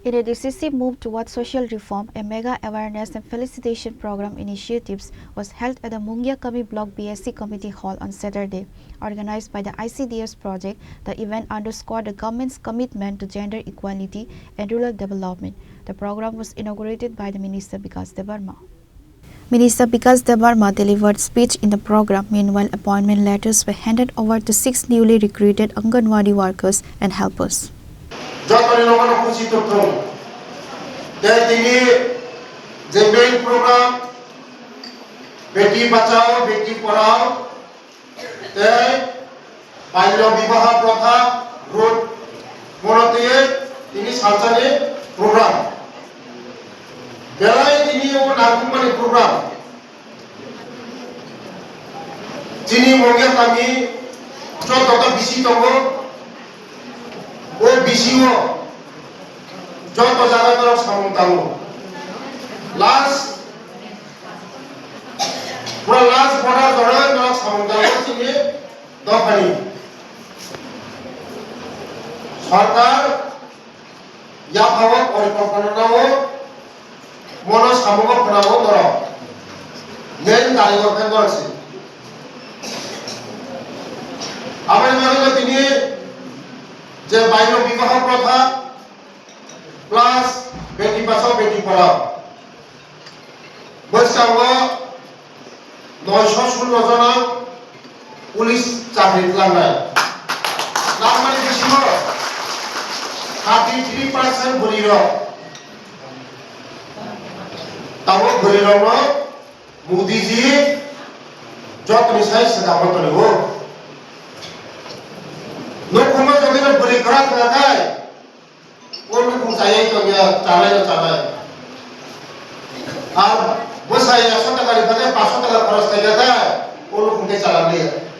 In a decisive move towards social reform, a mega awareness and felicitation program initiatives was held at the Mungiakami Block BAC Committee Hall on Saturday. Organized by the ICDS Project, the event underscored the government's commitment to gender equality and rural development. The program was inaugurated by the Minister Bikash Debbarma. Minister Bikash Debbarma delivered speech in the program. Meanwhile, appointment letters were handed over to 6 newly recruited Anganwadi workers and helpers. Jotoni logono kuchi tutong. Dari ini main program Beti Bachao, Beti Padhao, Balya Bibaha Pratha Road Monote ini salsane program. Dari ini o nakumani program. Chini Mungiakami Jotota bisi tongo. O BCO joto jaga taraf samung tamu last border joran taraf samung tamu sini dokhani sarkar ya bhawa porikalpana nao mono samugo phanao doro main karigor kan dorse amari manulo tini যে বাইরে বিবাহ প্রথা plus Beti Bachao Beti Padhao Boishakh 916 জন police চাকরি লাগায় নাম মানে বেশি 33% ভরির তাও ভরির মোদিজি যত নিশাই সেদাবত নেব Nukuma jadinya beri kerat ngakai, orang pun saya itu dia cara. Bos saya sudah kali pada pasal telah proses terjadi, orang pun cara dia.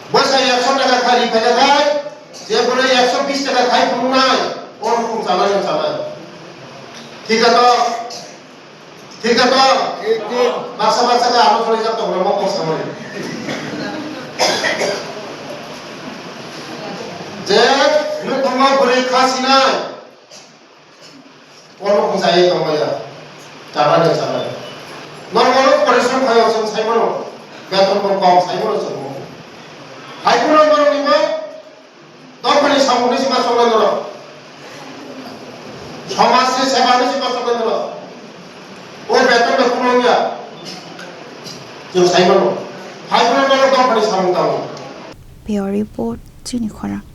Bos saya sudah kali pada dia boleh 120 টাকা খাই Punai, orang pun cara. ঠিক আছে, bahasa dah anu boleh jatuh berapa persen. যে নতুনমা বলি খাসিনাই কোন পঞ্চায়েত তময়া চালায় normal পরিশ্রম খায় সব সাইমনো বেতন কম সাইমনো সব হাইপুর নরম নিবা তখনই সামনে সীমা চলে নর সমাজে সেবানে সীমা চলে নর ও বেতন কোন নিয়া যে সাইমনো হাইপুর নরম তখনই সামনে দাও Pure report Chini Khorang.